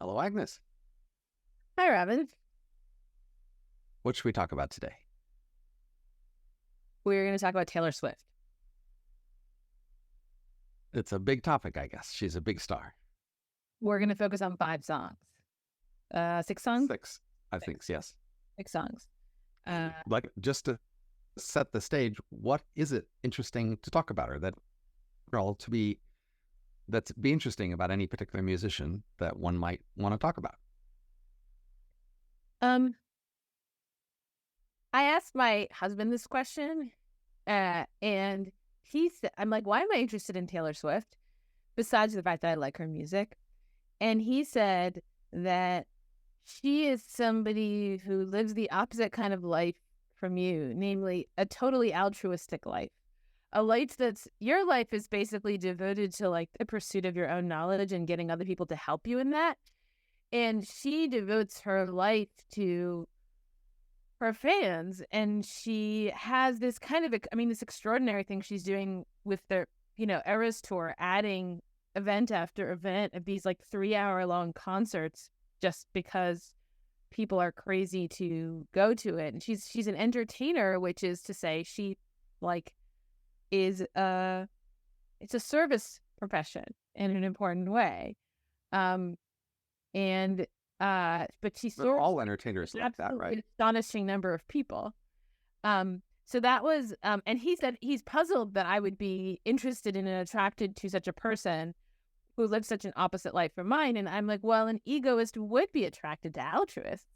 Hello, Agnes. Hi, Robin. What should we talk about today? We're going to talk about Taylor Swift. It's a big topic, I guess. She's a big star. We're going to focus on 5 songs. 6 songs? Six, I think, yes. 6 songs. Just to set the stage, what is it interesting to talk about her that's be interesting about any particular musician that one might want to talk about? I asked my husband this question, and he said, I'm like, why am I interested in Taylor Swift? Besides the fact that I like her music. And he said that she is somebody who lives the opposite kind of life from you, namely a totally altruistic life. A life your life is basically devoted to like the pursuit of your own knowledge and getting other people to help you in that. And she devotes her life to her fans, and she has this kind of, this extraordinary thing she's doing with the, Eras Tour, adding event after event of these like 3-hour-long concerts just because people are crazy to go to it. And she's an entertainer, which is to say she it's a service profession in an important way. But she's They're all entertainers like that, right? An astonishing number of people. So that was, and he said he's puzzled that I would be interested in and attracted to such a person who lives such an opposite life from mine. And I'm like, well, an egoist would be attracted to altruists.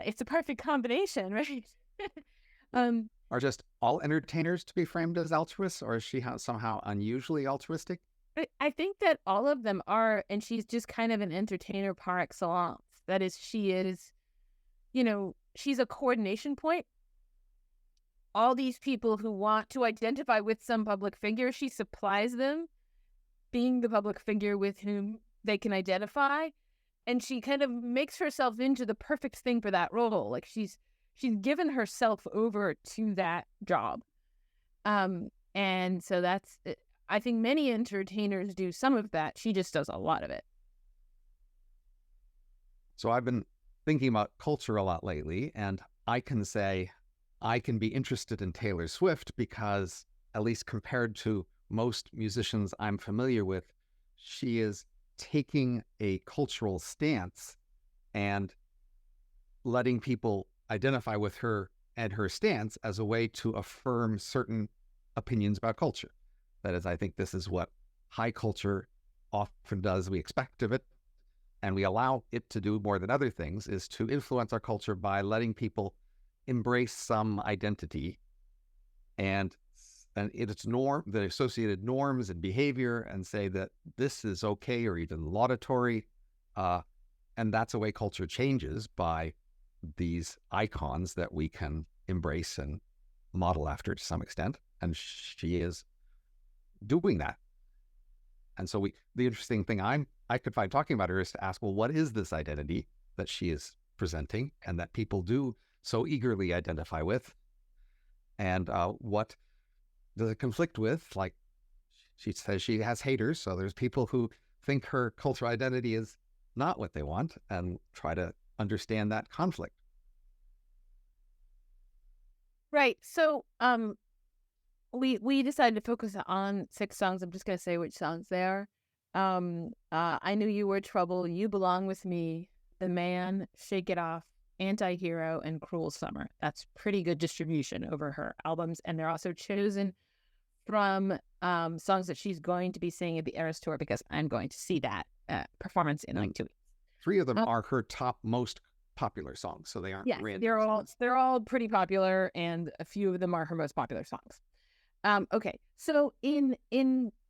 It's a perfect combination, right? Are just all entertainers to be framed as altruists, or is she somehow unusually altruistic? I think that all of them are, and she's just kind of an entertainer par excellence. That is, she's a coordination point. All these people who want to identify with some public figure, she supplies them being the public figure with whom they can identify. And she kind of makes herself into the perfect thing for that role. Like she's given herself over to that job. And so that's, I think many entertainers do some of that. She just does a lot of it. So I've been thinking about culture a lot lately, and I can say I can be interested in Taylor Swift because, at least compared to most musicians I'm familiar with, she is taking a cultural stance and letting people identify with her and her stance as a way to affirm certain opinions about culture. That is, I think this is what high culture often does. We expect of it, and we allow it to do more than other things, is to influence our culture by letting people embrace some identity and its the associated norms and behavior, and say that this is okay or even laudatory. And that's a way culture changes, by these icons that we can embrace and model after to some extent. And she is doing that. And so the interesting thing I could find talking about her is to ask, well, what is this identity that she is presenting and that people do so eagerly identify with? And what does it conflict with? Like, she says she has haters, so there's people who think her cultural identity is not what they want, and try to understand that conflict. Right. So we decided to focus on 6 songs. I'm just going to say which songs they are. I Knew You Were Trouble, You Belong With Me, The Man, Shake It Off, Anti-Hero, and Cruel Summer. That's pretty good distribution over her albums. And they're also chosen from songs that she's going to be singing at the Eras Tour, because I'm going to see that performance in like 2 weeks. 3 of them are her top most popular songs, so they aren't random. They're all pretty popular, and a few of them are her most popular songs. Okay, so in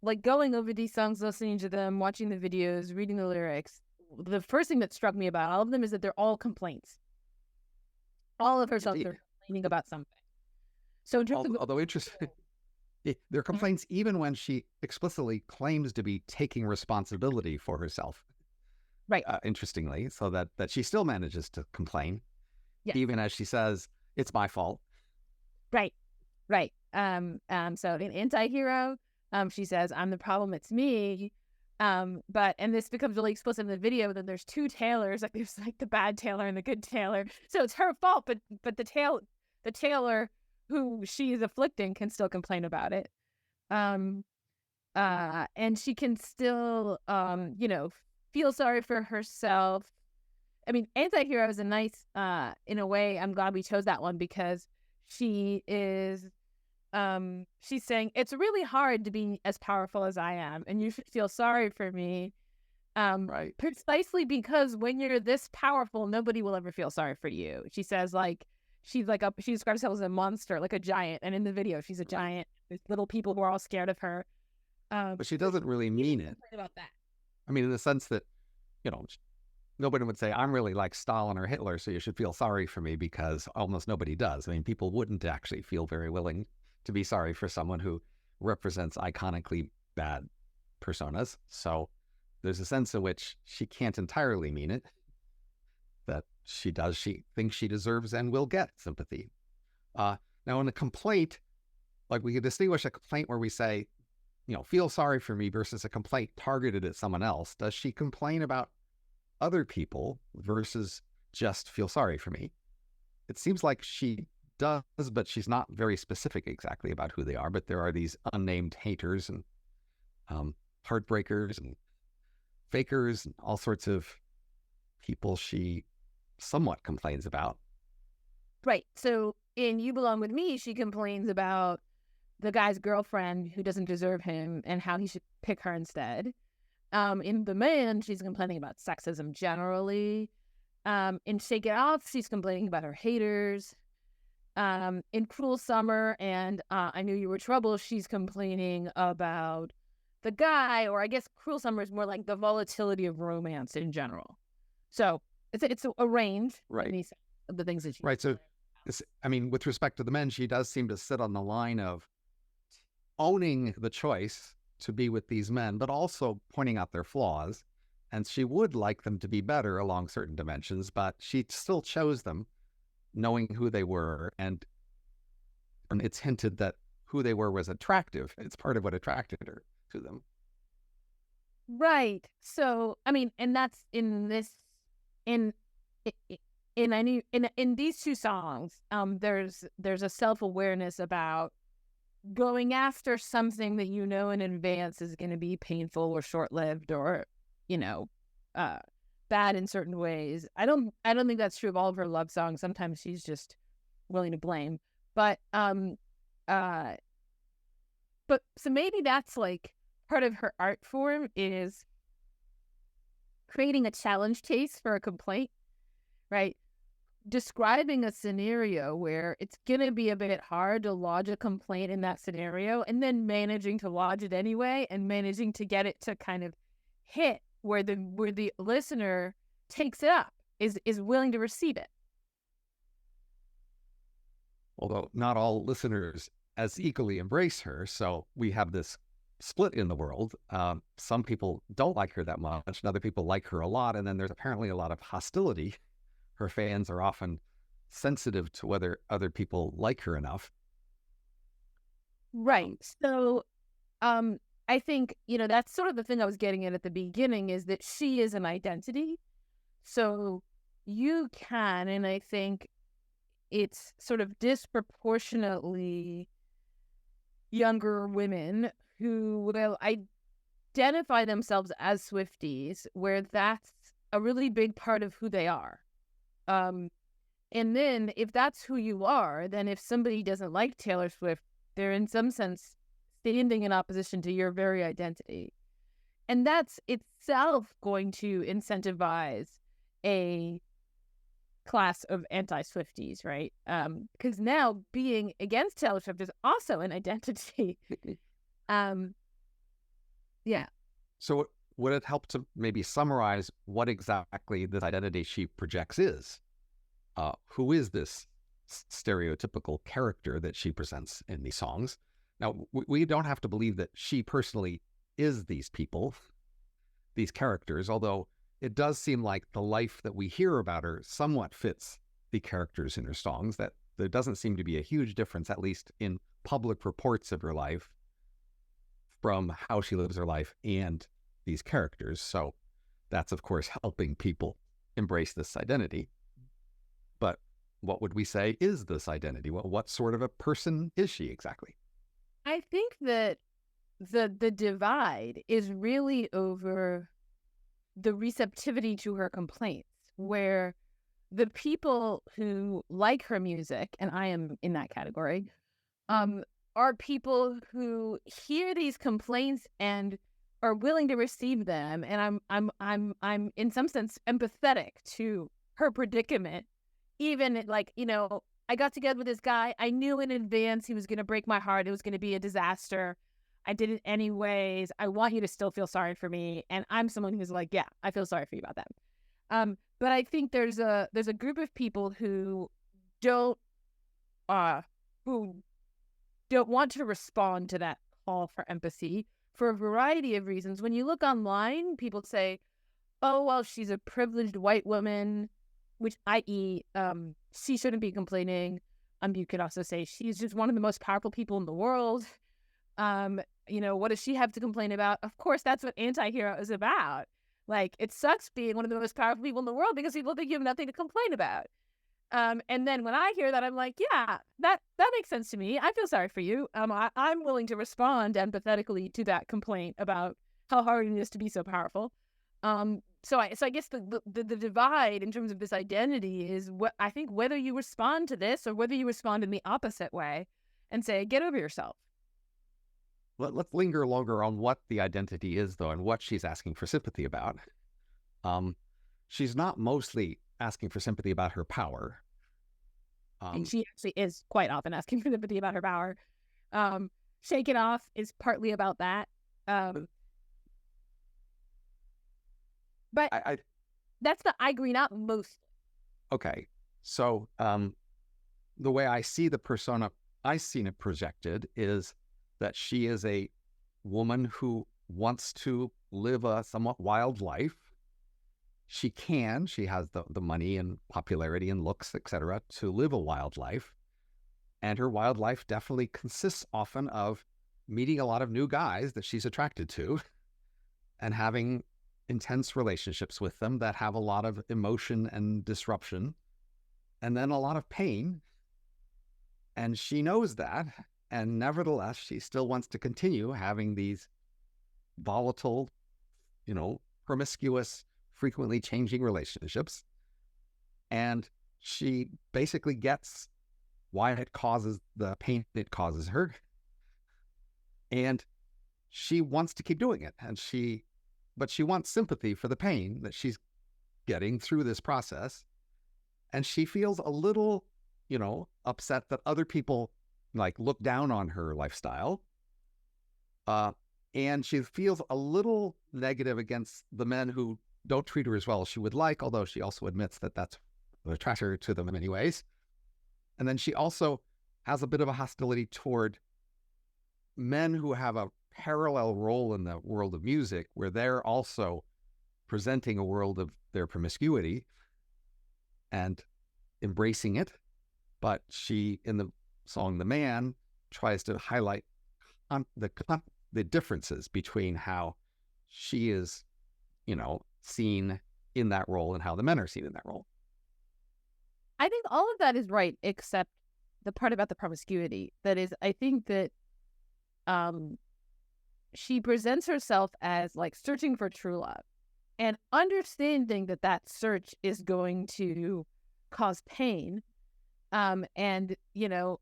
like going over these songs, listening to them, watching the videos, reading the lyrics, the first thing that struck me about all of them is that they're all complaints. All of her songs are complaining about something. So in terms although interesting, they're complaints even when she explicitly claims to be taking responsibility for herself. Right. Interestingly, so that she still manages to complain, yes, even as she says, it's my fault. Right. So in Anti-Hero, she says, I'm the problem, it's me. But and this becomes really explicit in the video that there's two Taylors, like there's like the bad Taylor and the good Taylor. So it's her fault, but the Taylor who she is afflicting can still complain about it. And she can still feel sorry for herself. I mean, Anti-Hero is a nice in a way, I'm glad we chose that one because she is she's saying it's really hard to be as powerful as I am, and you should feel sorry for me. Right. Precisely because when you're this powerful, nobody will ever feel sorry for you. She says she describes herself as a monster, like a giant, and in the video she's a giant. There's little people who are all scared of her. But she doesn't really mean it. About that. I mean, in the sense that, nobody would say, I'm really like Stalin or Hitler, so you should feel sorry for me, because almost nobody does. I mean, people wouldn't actually feel very willing to be sorry for someone who represents iconically bad personas. So there's a sense in which she can't entirely mean it, that she thinks she deserves and will get sympathy. Now, in a complaint, like we could distinguish a complaint where we say, feel sorry for me versus a complaint targeted at someone else. Does she complain about other people versus just feel sorry for me? It seems like she does, but she's not very specific exactly about who they are. But there are these unnamed haters and heartbreakers and fakers and all sorts of people she somewhat complains about. Right. So in You Belong With Me, she complains about the guy's girlfriend who doesn't deserve him and how he should pick her instead. In The Man, she's complaining about sexism generally. In Shake It Off, she's complaining about her haters. In Cruel Summer and I Knew You Were Trouble, she's complaining about the guy, or I guess Cruel Summer is more like the volatility of romance in general. So it's a range, right, of the things that she right. So, with respect to The Men, she does seem to sit on the line of owning the choice to be with these men, but also pointing out their flaws. And she would like them to be better along certain dimensions, but she still chose them knowing who they were. And it's hinted that who they were was attractive. It's part of what attracted her to them. Right. So, and that's in these two songs, there's a self-awareness about going after something that in advance is going to be painful or short-lived or bad in certain ways. I don't think that's true of all of her love songs. Sometimes she's just willing to blame, but so maybe that's like part of her art form is creating a challenge case for a complaint, right? Describing a scenario where it's going to be a bit hard to lodge a complaint in that scenario, and then managing to lodge it anyway and managing to get it to kind of hit where the listener takes it up, is willing to receive it. Although not all listeners as equally embrace her. So we have this split in the world. Some people don't like her that much, and other people like her a lot. And then there's apparently a lot of hostility. Her fans are often sensitive to whether other people like her enough. Right. So I think, that's sort of the thing I was getting at the beginning, is that she is an identity. So you can, and I think it's sort of disproportionately younger women who will identify themselves as Swifties, where that's a really big part of who they are. And then if that's who you are, then if somebody doesn't like Taylor Swift, they're in some sense standing in opposition to your very identity. And that's itself going to incentivize a class of anti-Swifties, right? Because now being against Taylor Swift is also an identity. Yeah. So would it help to maybe summarize what exactly this identity she projects is? Who is this stereotypical character that she presents in these songs? Now, we don't have to believe that she personally is these people, these characters, although it does seem like the life that we hear about her somewhat fits the characters in her songs, that there doesn't seem to be a huge difference, at least in public reports of her life, from how she lives her life and these characters. So that's, of course, helping people embrace this identity. But what would we say is this identity? Well, what sort of a person is she exactly? I think that the divide is really over the receptivity to her complaints, where the people who like her music, and I am in that category, are people who hear these complaints and are willing to receive them. And I'm in some sense empathetic to her predicament. Even like, I got together with this guy. I knew in advance he was going to break my heart. It was going to be a disaster. I did it anyways. I want you to still feel sorry for me. And I'm someone who's like, yeah, I feel sorry for you about that. But I think there's a group of people who don't want to respond to that call for empathy for a variety of reasons. When you look online, people say, oh, well, she's a privileged white woman, which i.e. She shouldn't be complaining. You could also say she's just one of the most powerful people in the world. What does she have to complain about? Of course, that's what Anti-Hero is about. Like, it sucks being one of the most powerful people in the world because people think you have nothing to complain about. And then when I hear that, I'm like, yeah, that makes sense to me. I feel sorry for you. I'm willing to respond empathetically to that complaint about how hard it is to be so powerful. So I guess the divide in terms of this identity is what I think, whether you respond to this or whether you respond in the opposite way and say, get over yourself. Let's linger longer on what the identity is, though, and what she's asking for sympathy about. She's not mostly asking for sympathy about her power. And she actually is quite often asking for sympathy about her power. Shake It Off is partly about that. But that's I agree, not mostly. Okay. So the way I see the persona I've seen it projected is that she is a woman who wants to live a somewhat wild life. She has the money and popularity and looks, etc., to live a wild life. And her wild life definitely consists often of meeting a lot of new guys that she's attracted to and having intense relationships with them that have a lot of emotion and disruption and then a lot of pain. And she knows that. And nevertheless, she still wants to continue having these volatile, promiscuous, frequently changing relationships. And she basically gets why it causes the pain it causes her. And she wants to keep doing it. But she wants sympathy for the pain that she's getting through this process. And she feels a little, upset that other people look down on her lifestyle. And she feels a little negative against the men who don't treat her as well as she would like, although she also admits that that's attracts her to them in many ways. And then she also has a bit of a hostility toward men who have a parallel role in the world of music, where they're also presenting a world of their promiscuity and embracing it. But she, in the song The Man, tries to highlight the differences between how she is, seen in that role and how the men are seen in that role. I think all of that is right, except the part about the promiscuity. That is, I think that she presents herself as searching for true love and understanding that search is going to cause pain. And,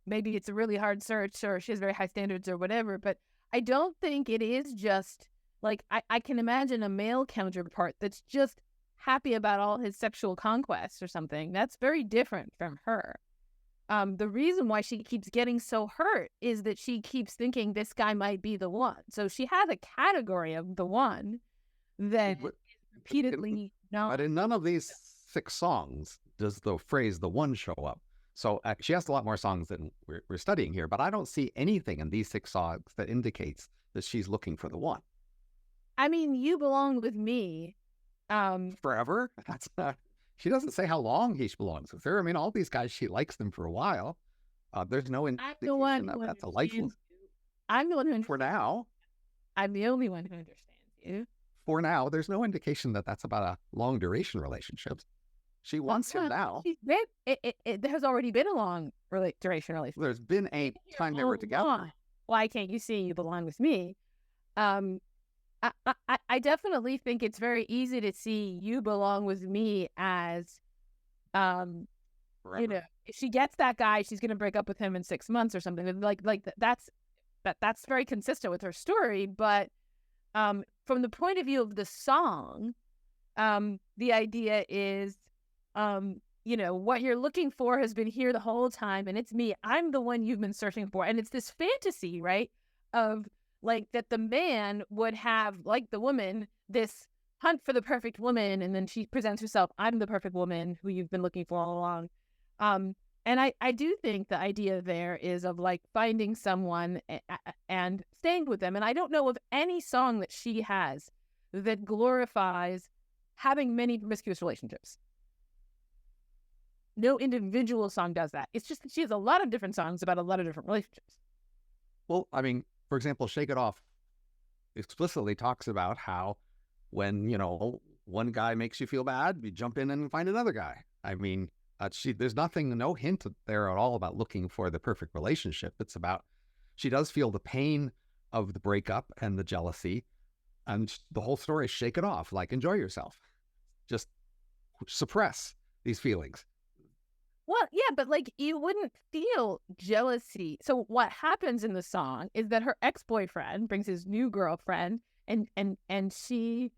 maybe it's a really hard search or she has very high standards or whatever, but I don't think it is just I can imagine a male counterpart that's just happy about all his sexual conquests or something. That's very different from her. The reason why she keeps getting so hurt is that she keeps thinking this guy might be the one. So she has a category of the one that is repeatedly known. But in none of these 6 songs does the phrase "the one" show up. So she has a lot more songs than we're studying here, but I don't see anything in these 6 songs that indicates that she's looking for the one. I mean, You Belong With Me. Forever? That's not... She doesn't say how long he belongs with her. I mean, all these guys, she likes them for a while. There's no indication that that's a lifeless... I'm the one who... For now. I'm the only one who understands you. for now, there's no indication that that's about a long duration relationship. She wants him now. There has already been a long duration relationship. There's been a time they were together. Why can't you see you belong with me? I definitely think it's very easy to see you belong with me as, you know, if she gets that guy, she's going to break up with him in 6 months or something. Like that's very consistent with her story. But from the point of view of the song, the idea is, you know, what you're looking for has been here the whole time, and it's me. I'm the one you've been searching for. And it's this fantasy, right, of like that the man would have, like the woman, this hunt for the perfect woman, and then she presents herself, I'm the perfect woman who you've been looking for all along. And I do think the idea there is of like finding someone and staying with them. And I don't know of any song that she has that glorifies having many promiscuous relationships. No individual song does that. It's just that she has a lot of different songs about a lot of different relationships. Well, I mean, for example, Shake It Off explicitly talks about how when, you know, one guy makes you feel bad, you jump in and find another guy. I mean, there's no hint there at all about looking for the perfect relationship. It's about, she does feel the pain of the breakup and the jealousy, and the whole story is shake it off, like enjoy yourself. Just suppress these feelings. Well, yeah, but like you wouldn't feel jealousy. So what happens in the song is that her ex-boyfriend brings his new girlfriend, and she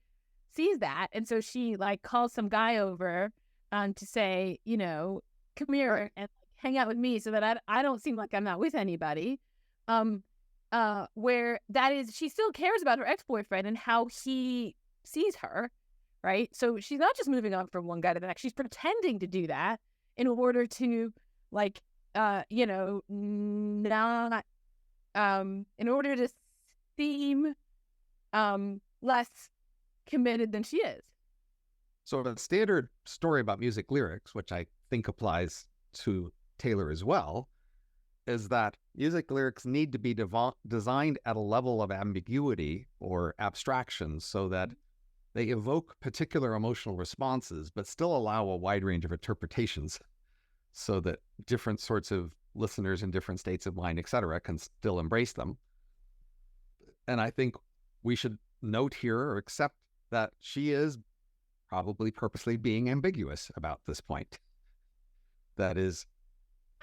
sees that, and so she like calls some guy over to say, you know, come here and hang out with me so that I don't seem like I'm not with anybody. Where that is, she still cares about her ex-boyfriend and how he sees her, right? So she's not just moving on from one guy to the next. She's pretending to do that in order to, like, you know, not, in order to seem less committed than she is. So the standard story about music lyrics, which I think applies to Taylor as well, is that music lyrics need to be designed at a level of ambiguity or abstraction so that they evoke particular emotional responses, but still allow a wide range of interpretations so that different sorts of listeners in different states of mind, et cetera, can still embrace them. And I think we should note here or accept that she is probably purposely being ambiguous about this point. That is...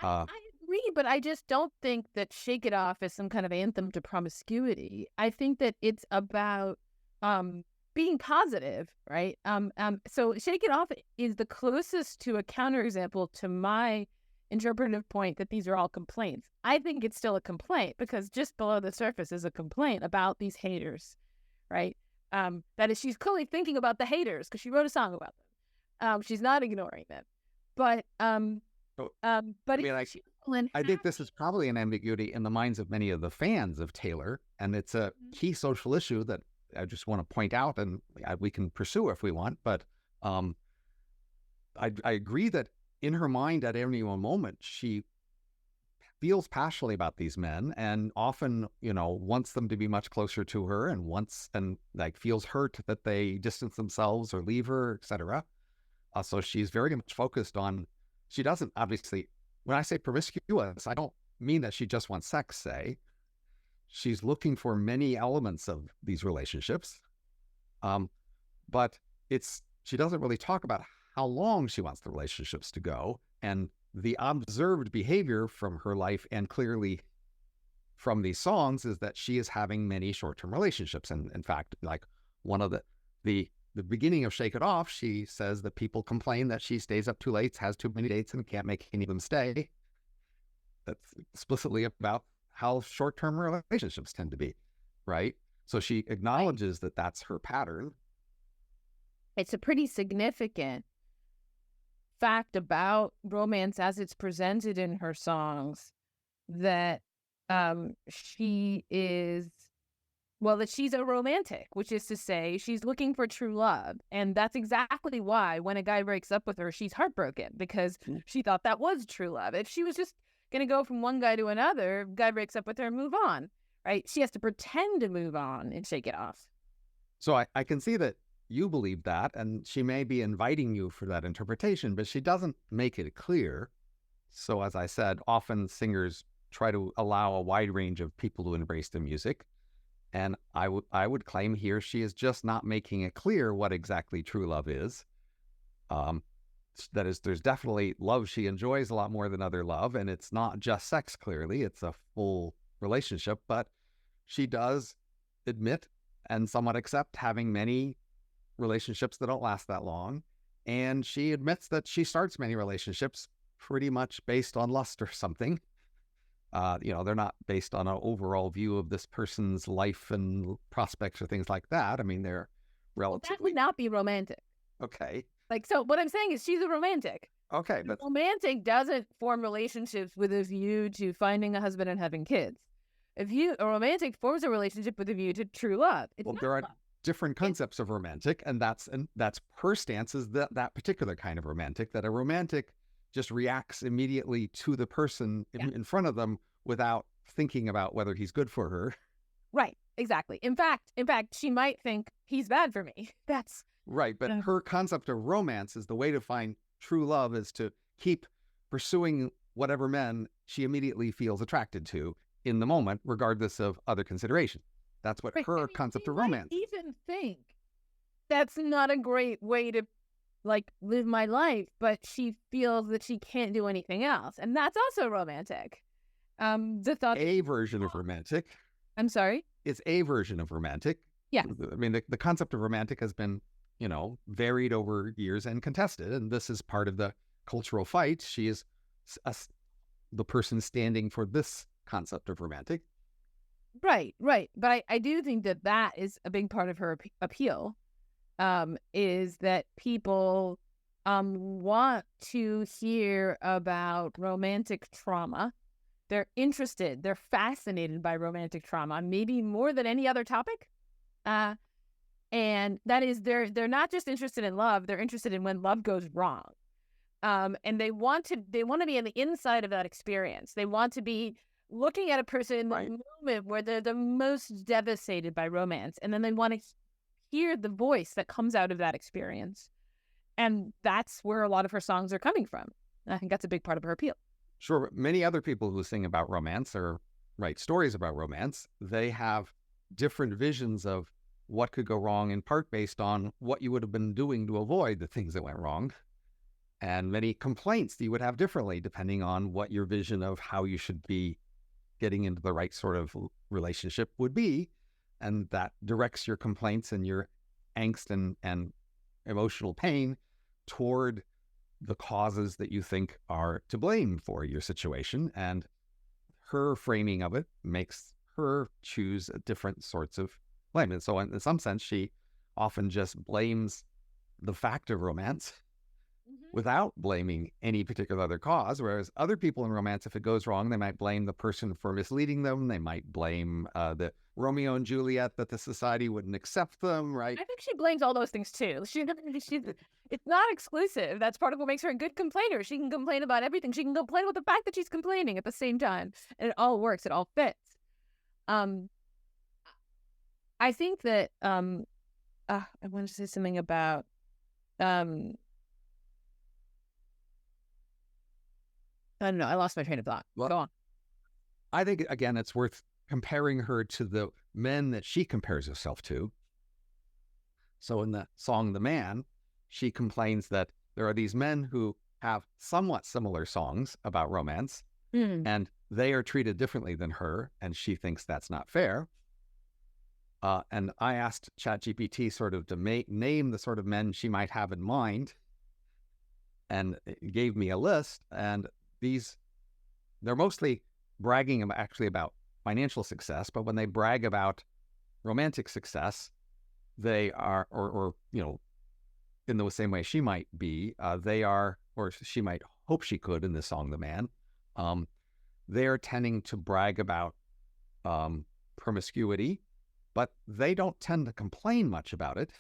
I agree, but I just don't think that Shake It Off is some kind of anthem to promiscuity. I think that it's about being positive, right? So Shake It Off is the closest to a counterexample to my interpretive point that these are all complaints. I think it's still a complaint because just below the surface is a complaint about these haters, right? That is, she's clearly thinking about the haters because she wrote a song about them. She's not ignoring them, but I think this is probably an ambiguity in the minds of many of the fans of Taylor, and it's a key social issue that I just want to point out, and we can pursue if we want. But I agree that in her mind at any one moment, she feels passionately about these men, and often, you know, wants them to be much closer to her, and like feels hurt that they distance themselves or leave her, etc. So she's very much focused on. She doesn't, obviously, when I say promiscuous, I don't mean that she just wants sex, say. She's looking for many elements of these relationships. But she doesn't really talk about how long she wants the relationships to go. And the observed behavior from her life, and clearly from these songs, is that she is having many short-term relationships. And in fact, like one of the beginning of Shake It Off, she says that people complain that she stays up too late, has too many dates, and can't make any of them stay. That's explicitly about how short-term relationships tend to be, right? So she acknowledges that that's her pattern. It's a pretty significant fact about romance as it's presented in her songs that she is... Well, that she's a romantic, which is to say she's looking for true love. And that's exactly why when a guy breaks up with her, she's heartbroken, because she thought that was true love. If she was just going to go from one guy to another, guy breaks up with her and move on, right? She has to pretend to move on and Shake It Off. So I can see that you believe that, and she may be inviting you for that interpretation, but she doesn't make it clear. So as I said, often singers try to allow a wide range of people to embrace the music. And I would claim here she is just not making it clear what exactly true love is. Um, that is, there's definitely love she enjoys a lot more than other love, and it's not just sex, clearly. It's a full relationship, but she does admit and somewhat accept having many relationships that don't last that long. And she admits that she starts many relationships pretty much based on lust or something. They're not based on an overall view of this person's life and prospects or things like that. I mean, they're relatively... That would not be romantic. Okay. Like, so what I'm saying is she's a romantic. Okay. The romantic doesn't form relationships with a view to finding a husband and having kids. A romantic forms a relationship with a view to true love. There are different concepts of romantic, and that's her stance is that particular kind of romantic, that a romantic just reacts immediately to the person in front of them without thinking about whether he's good for her. Right, exactly. In fact, she might think he's bad for me. That's right. But her concept of romance is the way to find true love is to keep pursuing whatever men she immediately feels attracted to in the moment, regardless of other consideration. That's what her concept of romance. I even think that's not a great way to live my life, but she feels that she can't do anything else, and that's also romantic. The thought a version of romantic. I'm sorry. It's a version of romantic. Yeah. I mean, the concept of romantic has been, varied over years and contested, and this is part of the cultural fight. She is the person standing for this concept of romantic. Right. But I do think that is a big part of her appeal, is that people want to hear about romantic trauma. They're interested, they're fascinated by romantic trauma, maybe more than any other topic. And that is, they're not just interested in love, they're interested in when love goes wrong. And they want to be on the inside of that experience. They want to be looking at a person in the moment where they're the most devastated by romance. And then they want to hear the voice that comes out of that experience. And that's where a lot of her songs are coming from. And I think that's a big part of her appeal. Sure. Many other people who sing about romance or write stories about romance, they have different visions of what could go wrong, in part based on what you would have been doing to avoid the things that went wrong. And many complaints that you would have differently depending on what your vision of how you should be getting into the right sort of relationship would be. And that directs your complaints and your angst and emotional pain toward the causes that you think are to blame for your situation. And her framing of it makes her choose different sorts of blame. And so in some sense, she often just blames the fact of romance without blaming any particular other cause. Whereas other people in romance, if it goes wrong, they might blame the person for misleading them. They might blame the Romeo and Juliet, that the society wouldn't accept them, right? I think she blames all those things too. It's not exclusive. That's part of what makes her a good complainer. She can complain about everything. She can complain about the fact that she's complaining at the same time. And it all works. It all fits. I think that I wanted to say something about I don't know. I lost my train of thought. Well, go on. I think, again, it's worth comparing her to the men that she compares herself to. So in the song The Man, she complains that there are these men who have somewhat similar songs about romance, and they are treated differently than her, and she thinks that's not fair. And I asked ChatGPT sort of to name the sort of men she might have in mind, and it gave me a list, and they're mostly bragging about financial success, but when they brag about romantic success, they are, or in the same way she might be, they are, or she might hope she could in this song, The Man, they are tending to brag about promiscuity, but they don't tend to complain much about it.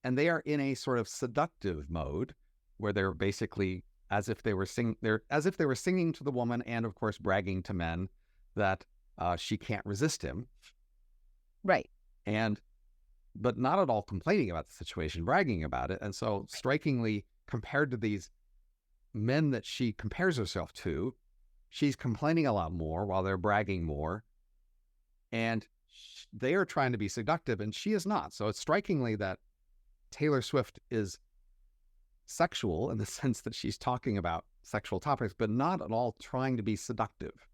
And they are in a sort of seductive mode where they're basically as if they were singing to the woman, and of course bragging to men that she can't resist him. Right. And but not at all complaining about the situation, bragging about it. And so strikingly, compared to these men that she compares herself to, she's complaining a lot more while they're bragging more. And they are trying to be seductive and she is not. So it's strikingly that Taylor Swift is sexual in the sense that she's talking about sexual topics, but not at all trying to be seductive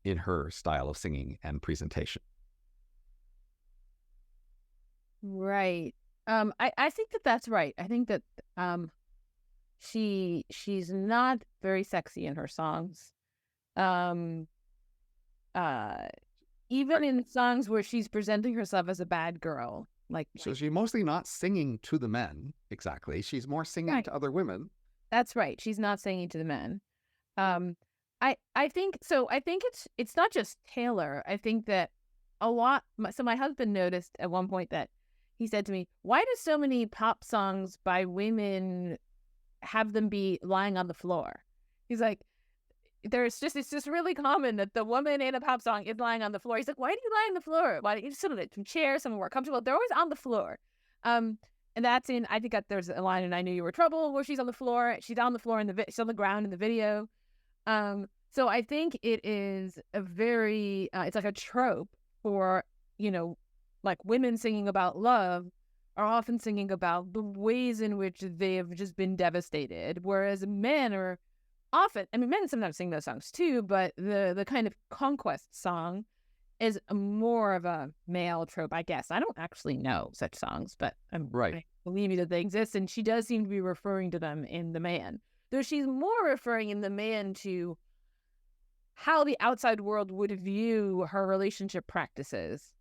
in her style of singing and presentation. Right. I think that that's right. I think that she's not very sexy in her songs. Um, Even in songs where she's presenting herself as a bad girl. So she's mostly not singing to the men, exactly. She's more singing to other women. That's right. She's not singing to the men. I think so. I think it's not just Taylor. I think that a lot. So my husband noticed at one point that he said to me, "Why do so many pop songs by women have them be lying on the floor?" He's like, it's just really common that the woman in a pop song is lying on the floor. He's like, why do you lie on the floor? Why don't you sit on a chair somewhere more comfortable? They're always on the floor. And that's I think that there's a line in I Knew You Were Trouble where she's on the floor. She's on the floor she's on the ground in the video. So I think it is a very, it's like a trope for, like women singing about love are often singing about the ways in which they have just been devastated. Whereas men are often, men sometimes sing those songs too, but the kind of conquest song is more of a male trope, I guess. I don't actually know such songs, but I believe you that they exist, and she does seem to be referring to them in the man. Though she's more referring in the man to how the outside world would view her relationship practices.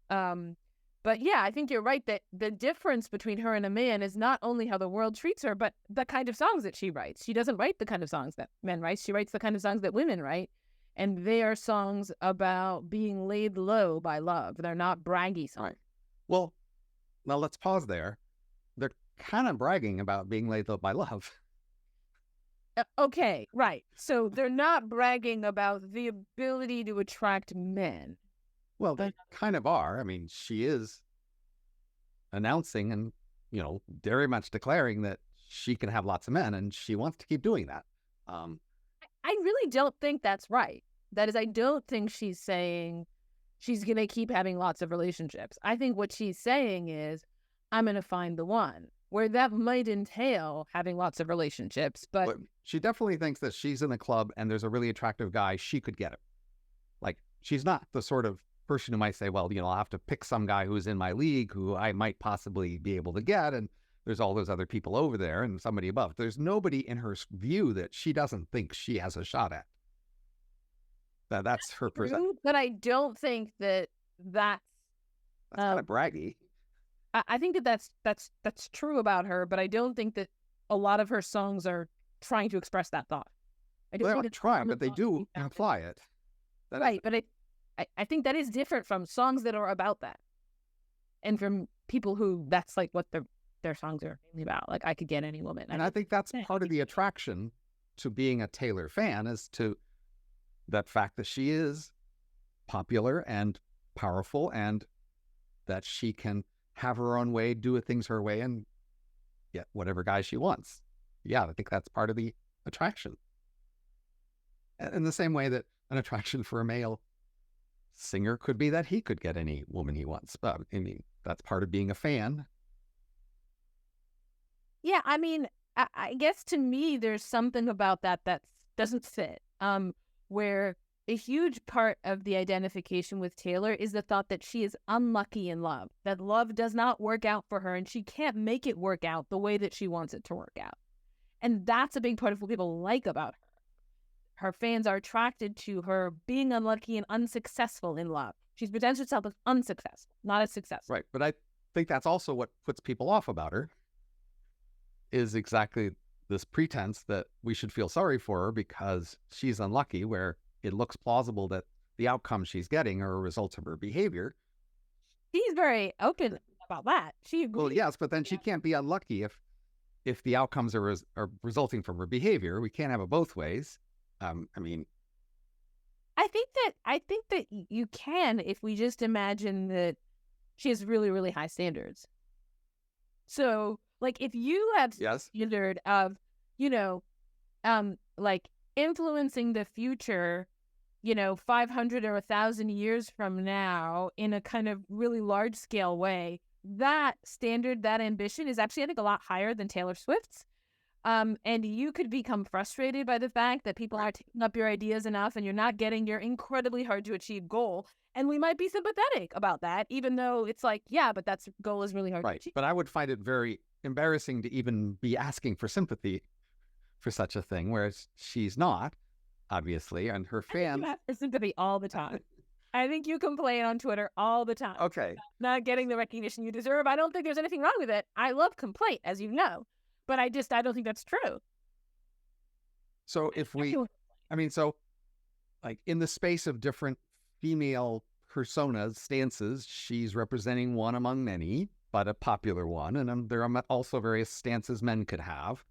But yeah, I think you're right that the difference between her and a man is not only how the world treats her, but the kind of songs that she writes. She doesn't write the kind of songs that men write. She writes the kind of songs that women write. And they are songs about being laid low by love. They're not braggy songs. Right. Well, now let's pause there. They're kind of bragging about being laid low by love. Okay, right. So they're not bragging about the ability to attract men. Well, they kind of are. She is announcing and, very much declaring that she can have lots of men and she wants to keep doing that. I really don't think that's right. That is, I don't think she's saying she's going to keep having lots of relationships. I think what she's saying is, I'm going to find the one, where that might entail having lots of relationships. But she definitely thinks that she's in a club and there's a really attractive guy, she could get him. Like, she's not the sort of person who might say, well, I'll have to pick some guy who's in my league who I might possibly be able to get. And there's all those other people over there and somebody above. There's nobody in her view that she doesn't think she has a shot at. That's her perception. But I don't think that's kind of braggy. I think that's true about her, but I don't think that a lot of her songs are trying to express that thought. They're not trying, but they do imply it. Right, but I think that is different from songs that are about that, and from people who that's like what their songs are mainly about. Like, I could get any woman. And I think that's part of the attraction to being a Taylor fan, is to that fact that she is popular and powerful and that she can have her own way, do things her way, and get whatever guy she wants. Yeah, I think that's part of the attraction. In the same way that an attraction for a male singer could be that he could get any woman he wants. But that's part of being a fan. Yeah, I guess to me, there's something about that doesn't fit. Where a huge part of the identification with Taylor is the thought that she is unlucky in love, that love does not work out for her and she can't make it work out the way that she wants it to work out. And that's a big part of what people like about her. Her fans are attracted to her being unlucky and unsuccessful in love. She presents herself as unsuccessful, not as successful. Right. But I think that's also what puts people off about her, is exactly this pretense that we should feel sorry for her because she's unlucky, where it looks plausible that the outcomes she's getting are a result of her behavior. She's very open about that. She agrees. Well, yes, but then she can't be unlucky if the outcomes are resulting from her behavior. We can't have it both ways. I think that you can, if we just imagine that she has really, really high standards. So, like, if you have Yes. standard of, you know, like influencing the future, 500 or 1,000 years from now in a kind of really large scale way, that standard, that ambition is actually, I think, a lot higher than Taylor Swift's. And you could become frustrated by the fact that people aren't taking up your ideas enough and you're not getting your incredibly hard to achieve goal. And we might be sympathetic about that, even though it's like, yeah, but that goal is really hard to achieve. But I would find it very embarrassing to even be asking for sympathy for such a thing, whereas she's not, obviously, and her fans. You ask for sympathy all the time. I think you complain on Twitter all the time. Okay. Not getting the recognition you deserve. I don't think there's anything wrong with it. I love complaint, as you know, but I don't think that's true. So like in the space of different female personas, stances, she's representing one among many, but a popular one. And there are also various stances men could have.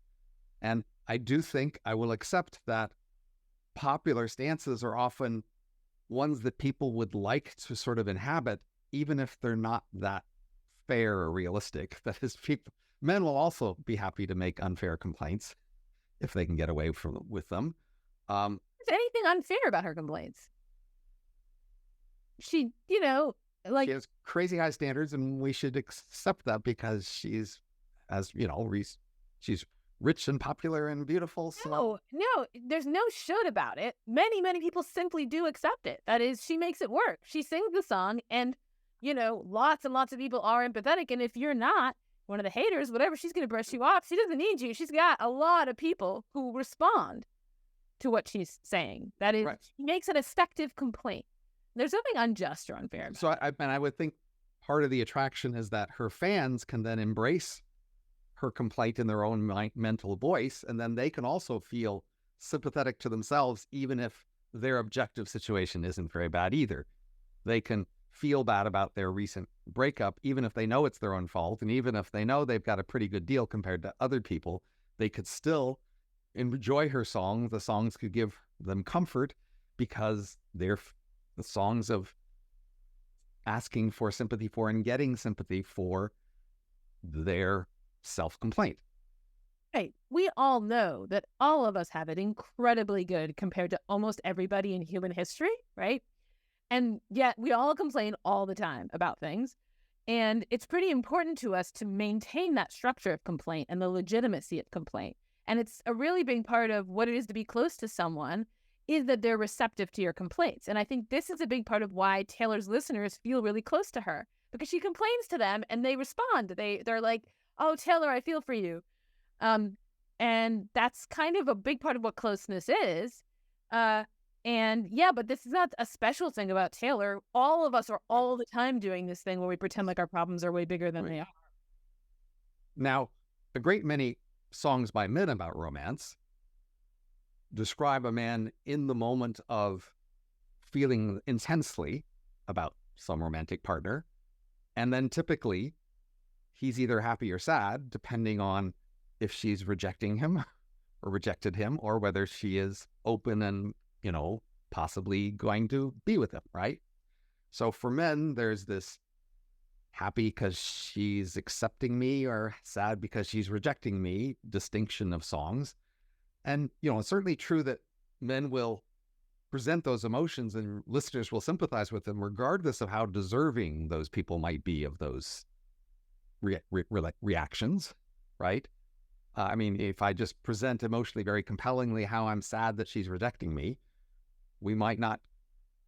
And I do think I will accept that popular stances are often ones that people would like to sort of inhabit, even if they're not that fair or realistic. That is, men will also be happy to make unfair complaints if they can get away with them. Is anything unfair about her complaints? She, she has crazy high standards, and we should accept that because she's, as you know, she's rich and popular and beautiful. So No, there's no should about it. Many, many people simply do accept it. That is, she makes it work. She sings the song, and lots and lots of people are empathetic. And if you're not one of the haters, whatever, she's going to brush you off. She doesn't need you. She's got a lot of people who respond to what she's saying. That is, She makes an effective complaint. There's nothing unjust or unfair about it. So I would think part of the attraction is that her fans can then embrace her complaint in their own mental voice, and then they can also feel sympathetic to themselves, even if their objective situation isn't very bad either. They can feel bad about their recent breakup, even if they know it's their own fault, and even if they know they've got a pretty good deal compared to other people, they could still enjoy her songs. The songs could give them comfort because they're the songs of asking for sympathy for and getting sympathy for their self-complaint. Right. We all know that all of us have it incredibly good compared to almost everybody in human history, right? And yet we all complain all the time about things. And it's pretty important to us to maintain that structure of complaint and the legitimacy of complaint. And it's a really big part of what it is to be close to someone, is that they're receptive to your complaints. And I think this is a big part of why Taylor's listeners feel really close to her, because she complains to them and they respond. They're like, oh, Taylor, I feel for you. And that's kind of a big part of what closeness is. And yeah, but this is not a special thing about Taylor. All of us are all the time doing this thing where we pretend like our problems are way bigger than they are. Now, a great many songs by men about romance describe a man in the moment of feeling intensely about some romantic partner. And then typically he's either happy or sad, depending on if she's rejecting him or rejected him, or whether she is open and, possibly going to be with him, right? So for men, there's this happy because she's accepting me or sad because she's rejecting me distinction of songs. And, it's certainly true that men will present those emotions and listeners will sympathize with them regardless of how deserving those people might be of those reactions, right? If I just present emotionally very compellingly how I'm sad that she's rejecting me, we might not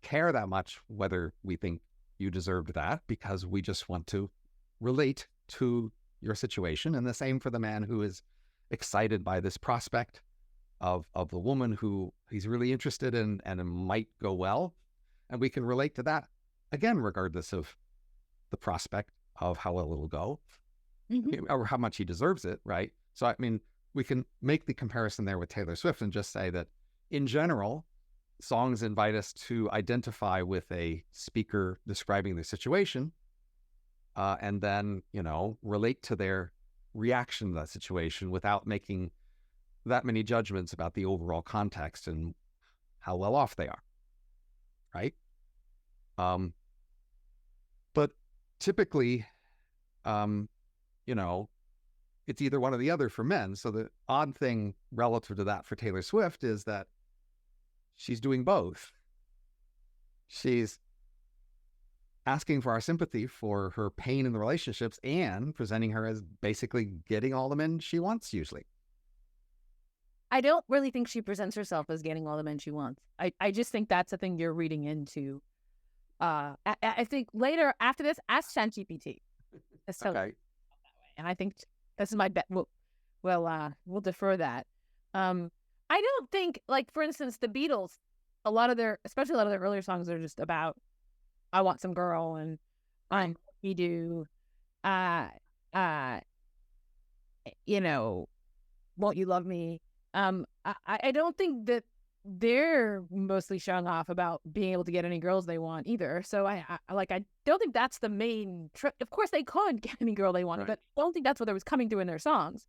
care that much whether we think you deserved that, because we just want to relate to your situation. And the same for the man who is excited by this prospect of the woman who he's really interested in and it might go well. And we can relate to that, again, regardless of the prospect of how well it'll go, or how much he deserves it, right? So, we can make the comparison there with Taylor Swift and just say that, in general, songs invite us to identify with a speaker describing the situation, and then, relate to their reaction to that situation without making that many judgments about the overall context and how well off they are, right? But typically, it's either one or the other for men. So the odd thing relative to that for Taylor Swift is that she's doing both. She's asking for our sympathy for her pain in the relationships and presenting her as basically getting all the men she wants usually. I don't really think she presents herself as getting all the men she wants. I just think that's a thing you're reading into. I think later after this, ask ChatGPT. Okay. And I think this is my bet. We'll defer that. I don't think, like, for instance, the Beatles, especially a lot of their earlier songs are just about, I want some girl and I'm he do, won't you love me? I don't think that they're mostly showing off about being able to get any girls they want either. So I don't think that's the main trip. Of course they could get any girl they wanted, but I don't think that's what there was coming through in their songs.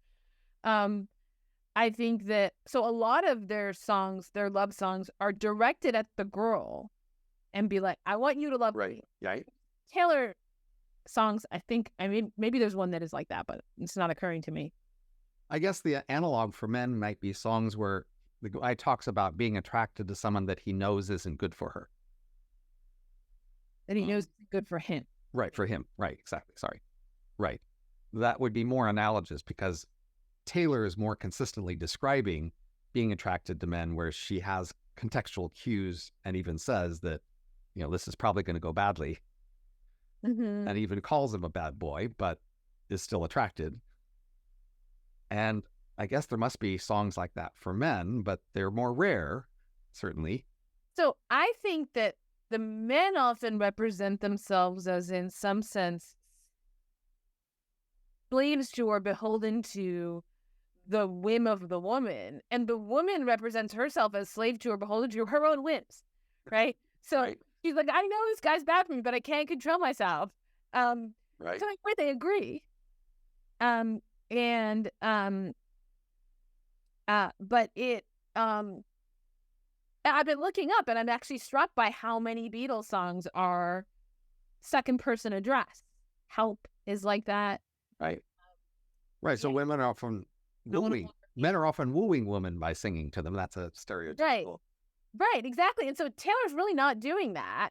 I think that, so a lot of their songs, their love songs, are directed at the girl and be like, I want you to love me. Right. Taylor songs, maybe there's one that is like that, but it's not occurring to me. I guess the analog for men might be songs where the guy talks about being attracted to someone that he knows isn't good for her. That he knows is good for him. Right, for him. Right, exactly. Sorry. Right. That would be more analogous because Taylor is more consistently describing being attracted to men where she has contextual cues and even says that, this is probably going to go badly. Mm-hmm. And even calls him a bad boy, but is still attracted. And I guess there must be songs like that for men, but they're more rare, certainly. So I think that the men often represent themselves as, in some sense, slaves to or beholden to the whim of the woman. And the woman represents herself as slave to or beholden to her own whims, right? So she's like, I know this guy's bad for me, but I can't control myself. Right. So they agree. But I've been looking up and I'm actually struck by how many Beatles songs are second person address. Help is like that. Right. So women are often men are often wooing women by singing to them. That's a stereotype. Right, exactly. And so Taylor's really not doing that.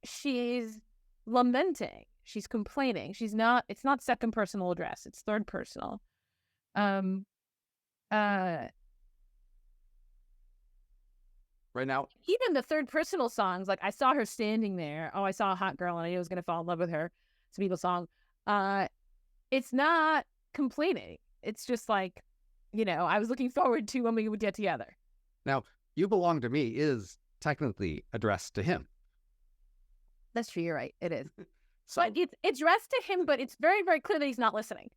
She's lamenting. She's complaining. It's not second personal address. It's third personal. Right now, even the third personal songs, like I saw her standing there. Oh, I saw a hot girl and I knew I was going to fall in love with her. It's a Beatles song. It's not complaining. It's just like, I was looking forward to when we would get together. Now, You Belong to Me is technically addressed to him. That's true. You're right. It is. But it's addressed to him, but it's very, very clear that he's not listening.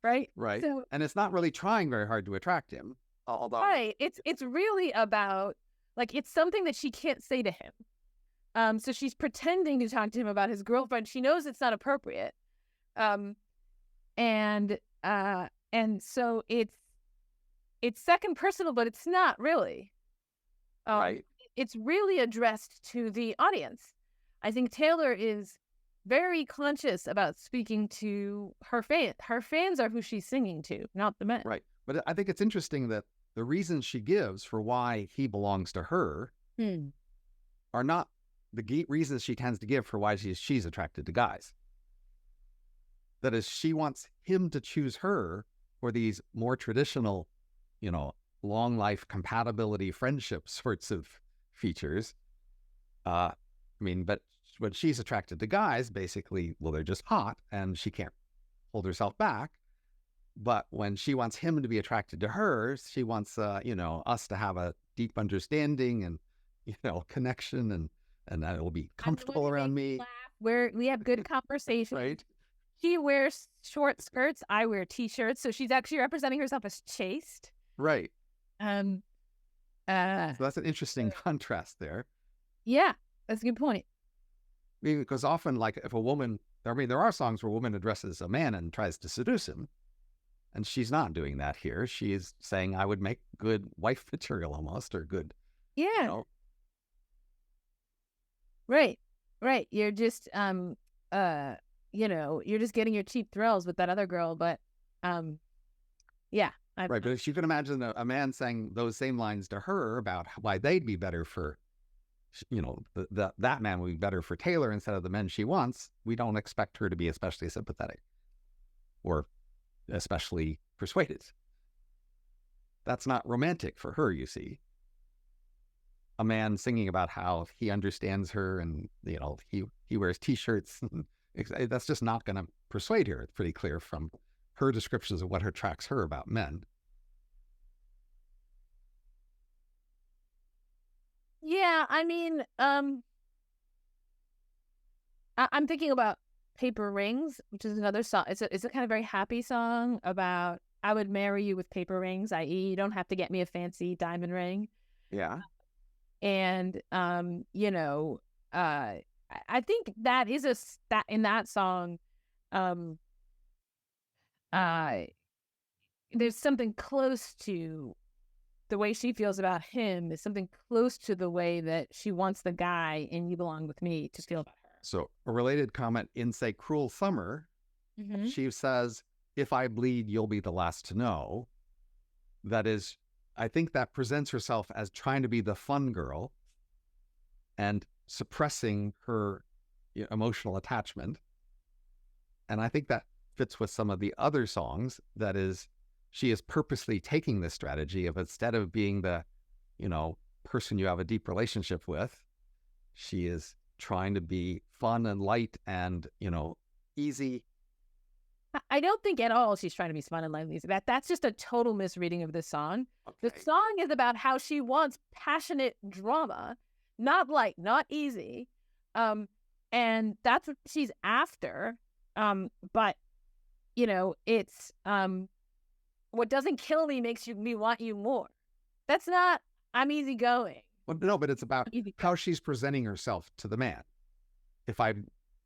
Right. Right. So, and it's not really trying very hard to attract him. Although, right. It's really about, like, it's something that she can't say to him. So she's pretending to talk to him about his girlfriend. She knows it's not appropriate. And so it's second personal, but it's not really. Right. It's really addressed to the audience. I think Taylor is very conscious about speaking to her fans. Her fans are who she's singing to, not the men. Right. But I think it's interesting that the reasons she gives for why he belongs to her are not the reasons she tends to give for why she's attracted to guys. That is, she wants him to choose her for these more traditional, long life compatibility friendship sorts of features. But when she's attracted to guys, basically, well, they're just hot and she can't hold herself back. But when she wants him to be attracted to her, she wants, us to have a deep understanding and, connection and that it will be comfortable around me. Where we have good conversation. Right. She wears short skirts. I wear t-shirts. So she's actually representing herself as chaste. Right. So that's an interesting contrast there. Yeah, that's a good point. Because often, like, if a woman, there are songs where a woman addresses a man and tries to seduce him, and she's not doing that here. She is saying, I would make good wife material almost, or good. Yeah. Right. You're just, you're just getting your cheap thrills with that other girl, but Yeah. Right. But if you can imagine a man saying those same lines to her about why they'd be better for, that man would be better for Taylor instead of the men she wants, we don't expect her to be especially sympathetic or especially persuaded. That's not romantic for her, you see. A man singing about how he understands her and, he wears T-shirts. That's just not going to persuade her. It's pretty clear from her descriptions of what attracts her about men. Yeah, I mean, I'm thinking about Paper Rings, which is another song. It's a kind of very happy song about I would marry you with paper rings, i.e., you don't have to get me a fancy diamond ring. Yeah. And I think that is that in that song, uh, there's something close to the way she feels about him is something close to the way that she wants the guy in You Belong With Me to feel about her. So a related comment in, say, Cruel Summer, she says, if I bleed, you'll be the last to know. That is, I think that presents herself as trying to be the fun girl and suppressing her emotional attachment. And I think that fits with some of the other songs. That is, she is purposely taking this strategy of instead of being the, person you have a deep relationship with, she is trying to be fun and light and, easy. I don't think at all she's trying to be fun and light. That's just a total misreading of this song. Okay. The song is about how she wants passionate drama, not light, not easy. And that's what she's after. But, it's what doesn't kill me makes me want you more. That's not, I'm easygoing. Well, no, but it's about how she's presenting herself to the man. If I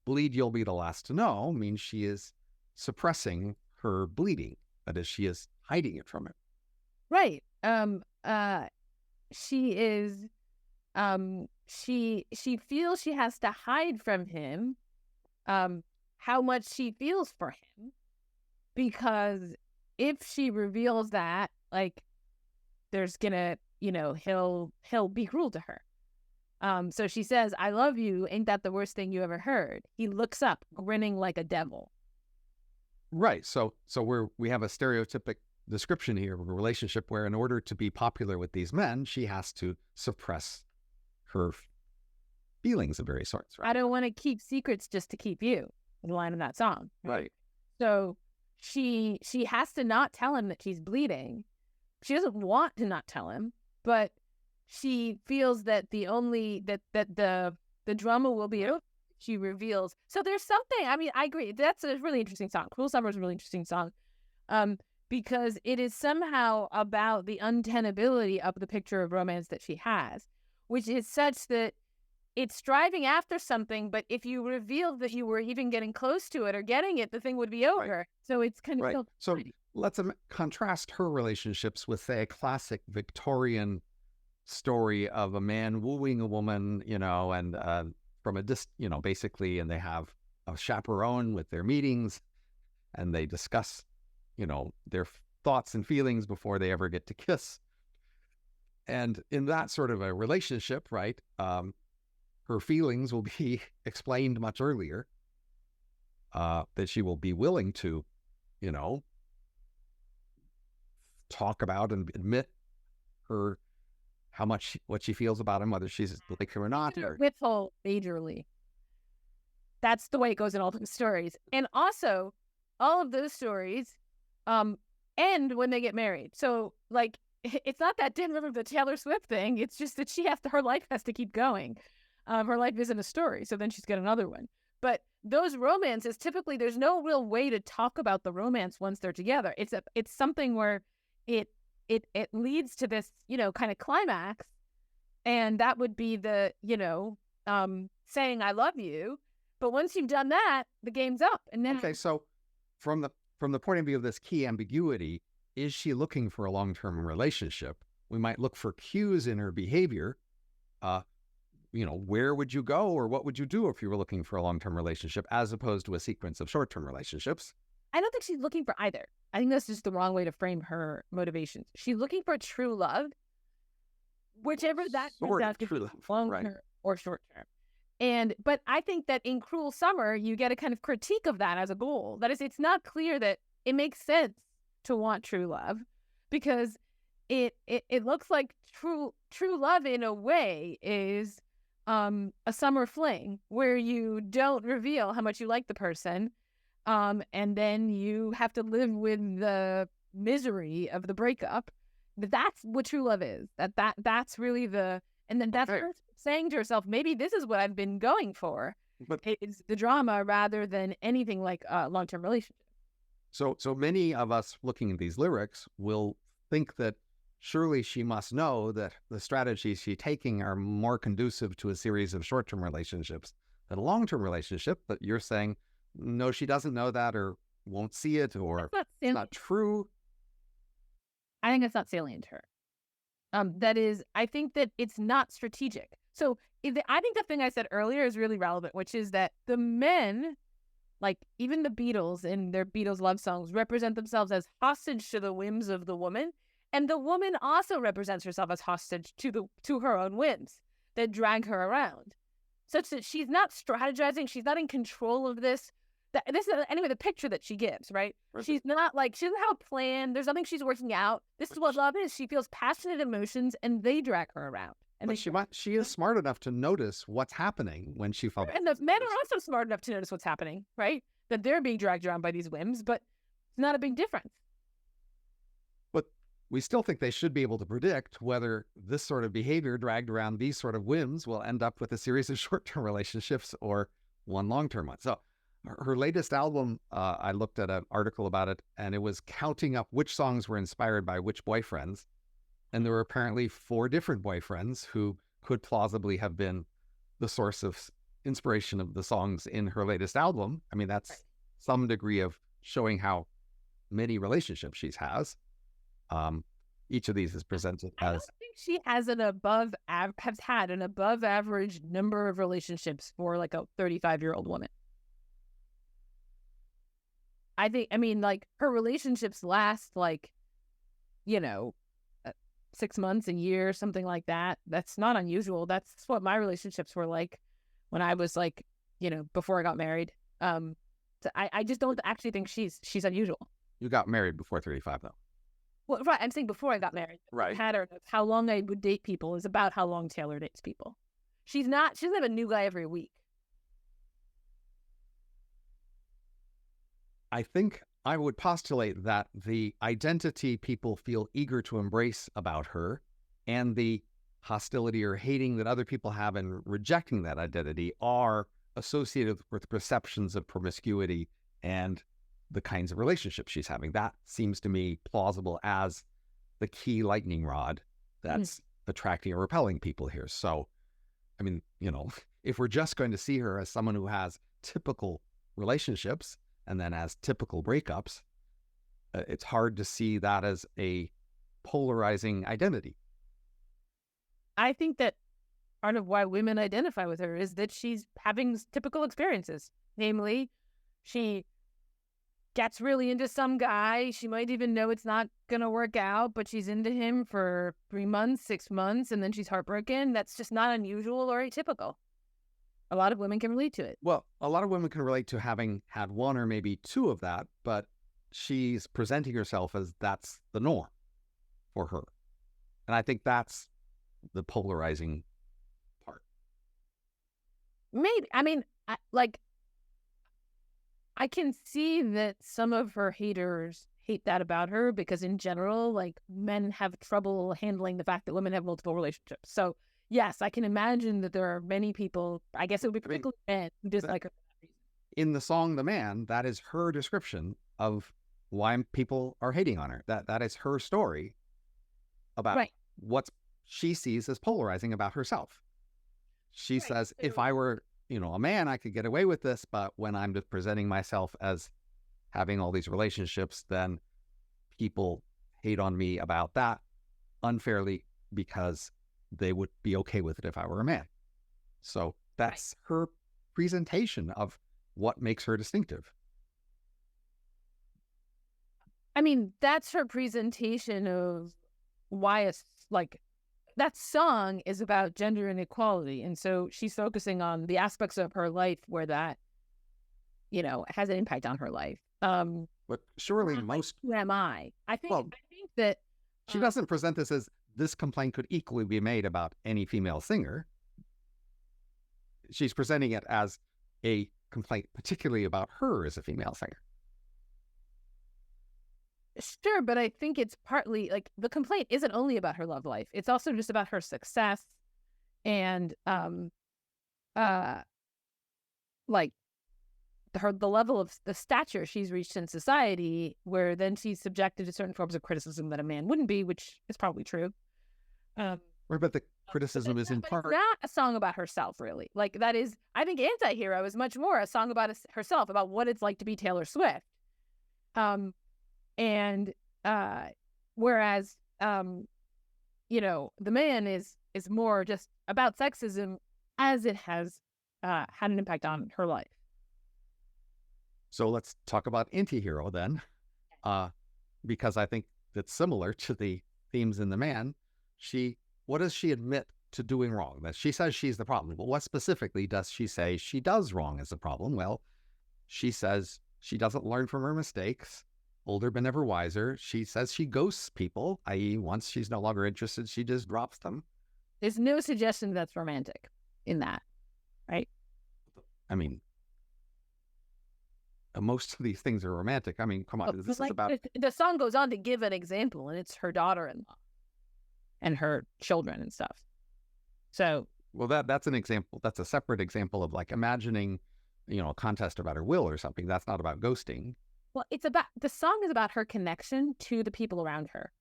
bleed, you'll be the last to know means she is suppressing her bleeding. That is, she is hiding it from him. Right. She is, she feels she has to hide from him, how much she feels for him, because if she reveals that, like, there's gonna, he'll be cruel to her. So she says, I love you. Ain't that the worst thing you ever heard? He looks up, grinning like a devil. Right. So we have a stereotypic description here of a relationship where in order to be popular with these men, she has to suppress her feelings of various sorts. Right? I don't want to keep secrets just to keep you, the line in that song. Right. So she has to not tell him that she's bleeding. She doesn't want to not tell him, but she feels that the drama will be over. She reveals. So there's something, I mean, I agree. That's a really interesting song. Cruel Summer is a really interesting song because it is somehow about the untenability of the picture of romance that she has, which is such that it's striving after something, but if you revealed that you were even getting close to it or getting it, the thing would be over. Right. So it's kind of... Right. So let's contrast her relationships with, say, a classic Victorian story of a man wooing a woman, and from a basically, and they have a chaperone with their meetings, and they discuss, their thoughts and feelings before they ever get to kiss. And in that sort of a relationship, right, her feelings will be explained much earlier, that she will be willing to, talk about and admit what she feels about him, whether she's like him or not. Withhold majorly. That's the way it goes in all those stories. And also, all of those stories end when they get married. So, like, it's not that Din River, the Taylor Swift thing. It's just that her life has to keep going. Her life isn't a story. So then she's got another one. But those romances, typically, there's no real way to talk about the romance once they're together. It's something where it leads to this, kind of climax. And that would be the, saying I love you. But once you've done that, the game's up. And then... Okay, so from the point of view of this key ambiguity, is she looking for a long-term relationship? We might look for cues in her behavior. Where would you go or what would you do if you were looking for a long-term relationship as opposed to a sequence of short-term relationships? I don't think she's looking for either. I think that's just the wrong way to frame her motivations. She's looking for true love, whichever that turns out to be long term or short term. But I think that in Cruel Summer, you get a kind of critique of that as a goal. That is, it's not clear that it makes sense to want true love, because it looks like true love in a way is a summer fling where you don't reveal how much you like the person, and then you have to live with the misery of the breakup. That's what true love is. That's really and then that's her saying to herself, maybe this is what I've been going for. But it's the drama rather than anything like a long-term relationship. So many of us looking at these lyrics will think that surely she must know that the strategies she's taking are more conducive to a series of short-term relationships than a long-term relationship. But you're saying, no, she doesn't know that, or won't see it, or it's not true. I think it's not salient to her. That is, I think that it's not strategic. So I think the thing I said earlier is really relevant, which is that the men, like even the Beatles in their Beatles love songs, represent themselves as hostage to the whims of the woman. And the woman also represents herself as hostage to her own whims that drag her around, such that she's not strategizing. She's not in control of this. This is, anyway, the picture that she gives, right? She's not like, she doesn't have a plan. There's nothing she's working out. This is what love is. She feels passionate emotions and they drag her around. And she is smart enough to notice what's happening when she falls. And the men are also smart enough to notice what's happening, right? That they're being dragged around by these whims, but it's not a big difference. But we still think they should be able to predict whether this sort of behavior dragged around these sort of whims will end up with a series of short-term relationships or one long-term one. So her latest album, I looked at an article about it, and it was counting up which songs were inspired by which boyfriends. And there were apparently 4 different boyfriends who could plausibly have been the source of inspiration of the songs in her latest album. I mean, that's some degree of showing how many relationships she has. Each of these is presented as... I don't think she has had an above average number of relationships for like a 35-year-old woman. I mean, like, her relationships last, like, 6 months, a year, something like that. That's not unusual. That's what my relationships were like when I was, like, before I got married. So I just don't actually think she's unusual. You got married before 35, though. Well, right. I'm saying before I got married. Right. The pattern of how long I would date people is about how long Taylor dates people. She doesn't have a new guy every week. I think I would postulate that the identity people feel eager to embrace about her and the hostility or hating that other people have in rejecting that identity are associated with perceptions of promiscuity and the kinds of relationships she's having. That seems to me plausible as the key lightning rod that's attracting or repelling people here. So, I mean, if we're just going to see her as someone who has typical relationships and then as typical breakups, it's hard to see that as a polarizing identity. I think that part of why women identify with her is that she's having typical experiences. Namely, she gets really into some guy. She might even know it's not going to work out, but she's into him for 3 months, 6 months, and then she's heartbroken. That's just not unusual or atypical. A lot of women can relate to it. Well, a lot of women can relate to having had 1 or maybe 2 of that, but she's presenting herself as that's the norm for her. And I think that's the polarizing part. Maybe. I mean, I can see that some of her haters hate that about her because in general, like, men have trouble handling the fact that women have multiple relationships. So yes, I can imagine that there are many people, I guess it would be particularly men, who dislike her for that reason. In the song The Man, that is her description of why people are hating on her. That is her story about what she sees as polarizing about herself. She says, if I were, a man, I could get away with this, but when I'm just presenting myself as having all these relationships, then people hate on me about that unfairly because they would be okay with it if I were a man. So that's her presentation of what makes her distinctive. I mean, that's her presentation of why that song is about gender inequality. And so she's focusing on the aspects of her life where that, has an impact on her life. But surely who am I? I think that she doesn't present this as this complaint could equally be made about any female singer. She's presenting it as a complaint particularly about her as a female singer. Sure, but I think it's partly the complaint isn't only about her love life. It's also just about her success and the level of the stature she's reached in society, where then she's subjected to certain forms of criticism that a man wouldn't be, which is probably true. Right, but the criticism is in part not a song about herself, really. That is, I think Anti-Hero is much more a song about herself, about what it's like to be Taylor Swift. And whereas the man is more just about sexism as it has had an impact on her life. So let's talk about Anti-Hero then, because I think that's similar to the themes in The Man. What does she admit to doing wrong? That she says she's the problem, but what specifically does she say she does wrong as the problem? Well, she says she doesn't learn from her mistakes, older but never wiser. She says she ghosts people, i.e. once she's no longer interested, she just drops them. There's no suggestion that's romantic in that, right? I mean, most of these things are romantic. I mean, come on. This is about... The song goes on to give an example, and it's her daughter-in-law and her children and stuff. So... Well, that's an example. That's a separate example of imagining, a contest about her will or something. That's not about ghosting. Well, the song is about her connection to the people around her.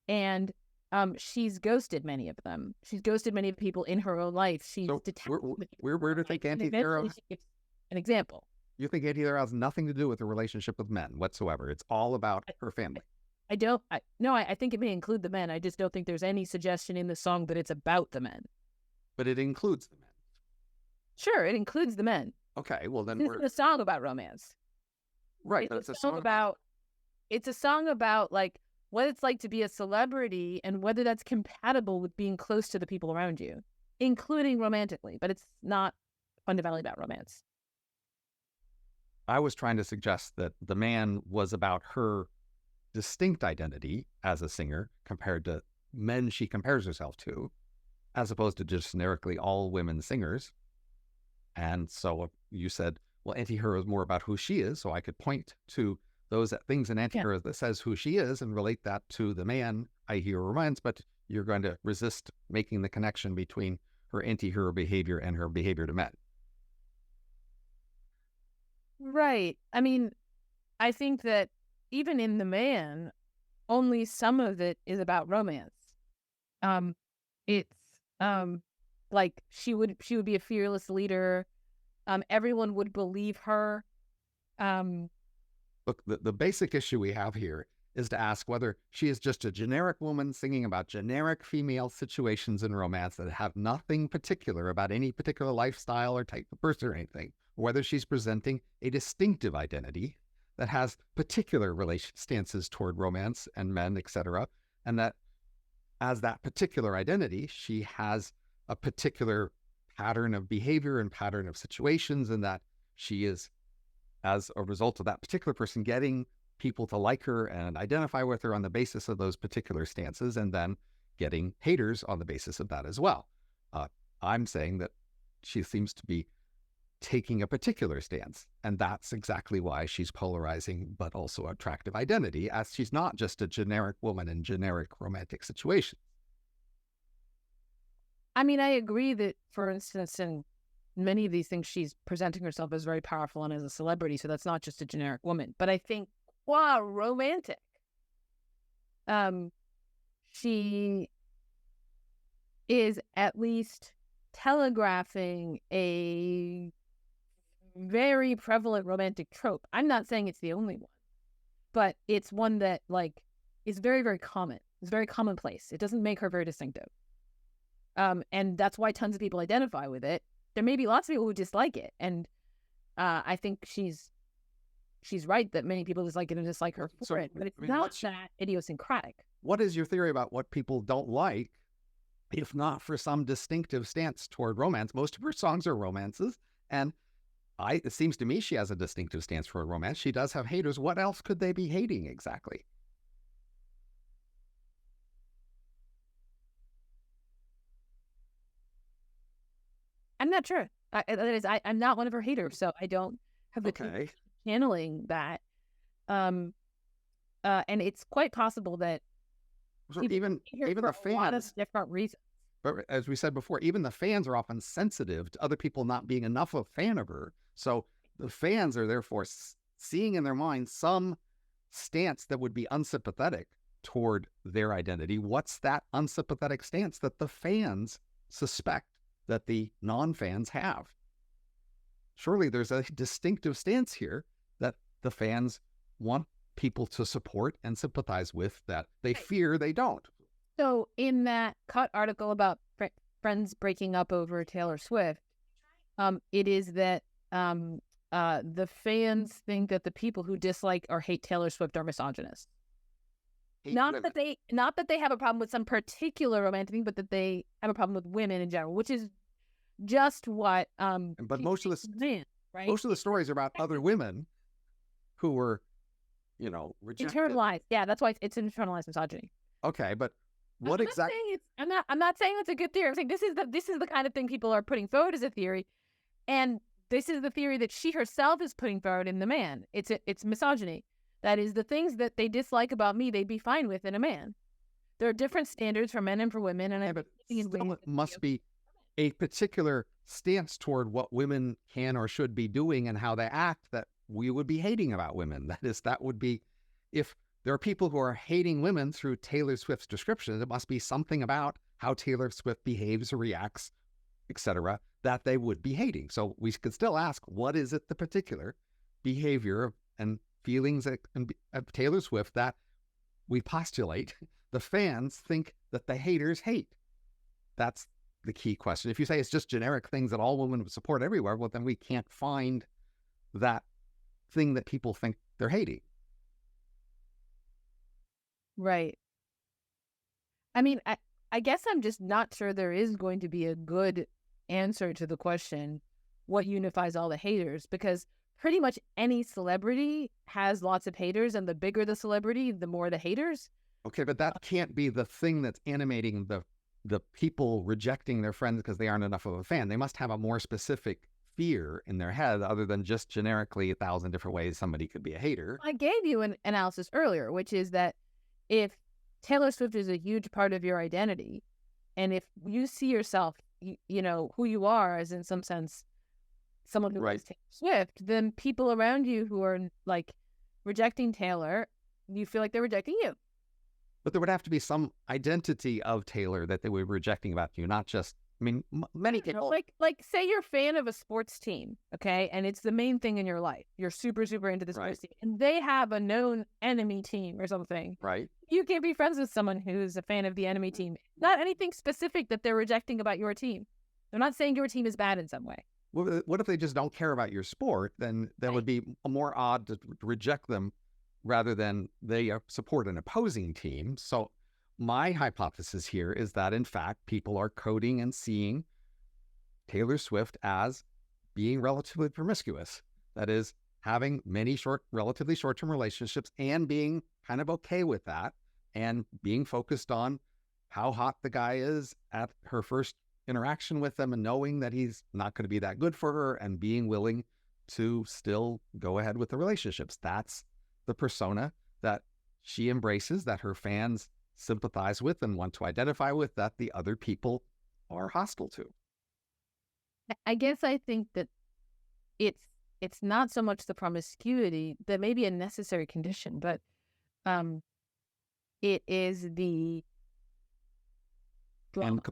And she's ghosted many of them. She's ghosted many of the people in her own life. She's detached. Where do you think Anti-Hero... An example. You think Anti-Hero has nothing to do with her relationship with men whatsoever? It's all about her family. I think it may include the men. I just don't think there's any suggestion in the song that it's about the men. But it includes the men. Sure, it includes the men. Okay, well then it's a song about romance. Right, it's a song about what it's like to be a celebrity and whether that's compatible with being close to the people around you, including romantically, but it's not fundamentally about romance. I was trying to suggest that The Man was about her distinct identity as a singer compared to men she compares herself to, as opposed to just generically all women singers. And so you said, well, Anti-Hero is more about who she is, so I could point to those things in Anti-Hero that says who she is and relate that to The Man, I-Hero romance, but you're going to resist making the connection between her anti-hero behavior and her behavior to men. Right. I mean, I think that even in The Man, only some of it is about romance. It's she would be a fearless leader. Everyone would believe her. Look, the basic issue we have here is to ask whether she is just a generic woman singing about generic female situations in romance that have nothing particular about any particular lifestyle or type of person or anything, or whether she's presenting a distinctive identity that has particular stances toward romance and men, etc., and that as that particular identity, she has a particular pattern of behavior and pattern of situations, and that she is, as a result of that particular person, getting people to like her and identify with her on the basis of those particular stances, and then getting haters on the basis of that as well. I'm saying that she seems to be taking a particular stance, and that's exactly why she's polarizing but also attractive identity, as she's not just a generic woman in generic romantic situations. I mean, I agree that, for instance, in many of these things, she's presenting herself as very powerful and as a celebrity, so that's not just a generic woman. But I think, wow, romantic. She is at least telegraphing a very prevalent romantic trope. I'm not saying it's the only one, but it's one that is very, very common. It's very commonplace. It doesn't make her very distinctive. And that's why tons of people identify with it. There may be lots of people who dislike it. And I think she's she's right that many people dislike it and dislike her for it, but it's not that idiosyncratic. What is your theory about what people don't like, if not for some distinctive stance toward romance? Most of her songs are romances, and it seems to me she has a distinctive stance toward romance. She does have haters. What else could they be hating exactly? I'm not sure. I'm not one of her haters, so I don't have the channeling that. And it's quite possible that even the fans, a lot of different reasons. But as we said before, even the fans are often sensitive to other people not being enough of a fan of her. So the fans are therefore seeing in their mind some stance that would be unsympathetic toward their identity. What's that unsympathetic stance that the fans suspect that the non-fans have? Surely there's a distinctive stance here that the fans want people to support and sympathize with that they fear they don't. So in that Cut article about friends breaking up over Taylor Swift, it is that the fans think that the people who dislike or hate Taylor Swift are misogynist. Not that they have a problem with some particular romantic thing, but that they have a problem with women in general, which is just what. But most of the stories are about other women who were, rejected. Internalized. Yeah, that's why it's internalized misogyny. Okay, but what exactly? I'm not saying it's a good theory. I'm saying this is the kind of thing people are putting forward as a theory, and this is the theory that she herself is putting forward in The Man. It's misogyny. That is, the things that they dislike about me, they'd be fine with in a man. There are different standards for men and for women, and but still must be a particular stance toward what women can or should be doing and how they act that we would be hating about women. That would be, if there are people who are hating women through Taylor Swift's descriptions, it must be something about how Taylor Swift behaves or reacts, etc., that they would be hating. So we could still ask, what is it, the particular behavior and feelings of Taylor Swift that we postulate the fans think that the haters hate? That's the key question. If you say it's just generic things that all women would support everywhere, well, then we can't find that thing that people think they're hating. Right. I mean, I guess I'm just not sure there is going to be a good answer to the question, what unifies all the haters? Because pretty much any celebrity has lots of haters, and the bigger the celebrity, the more the haters. Okay, but that can't be the thing that's animating the people rejecting their friends because they aren't enough of a fan. They must have a more specific fear in their head other than just generically 1,000 different ways somebody could be a hater. I gave you an analysis earlier, which is that if Taylor Swift is a huge part of your identity, and if you see yourself, who you are as in some sense someone who likes Taylor Swift, then people around you who are like rejecting Taylor, you feel like they're rejecting you. But there would have to be some identity of Taylor that they were rejecting about you, not just, many people. Like say you're a fan of a sports team, okay? And it's the main thing in your life. You're super, super into this sports team. And they have a known enemy team or something. Right. You can't be friends with someone who's a fan of the enemy team. Not anything specific that they're rejecting about your team. They're not saying your team is bad in some way. What if they just don't care about your sport? Then that would be more odd to reject them rather than they support an opposing team. So my hypothesis here is that, in fact, people are coding and seeing Taylor Swift as being relatively promiscuous. That is, having many relatively short-term relationships and being kind of okay with that and being focused on how hot the guy is at her first interaction with them and knowing that he's not going to be that good for her and being willing to still go ahead with the relationships. That's the persona that she embraces, that her fans sympathize with and want to identify with, that the other people are hostile to. I guess I think that it's not so much the promiscuity that may be a necessary condition, but it is the drama.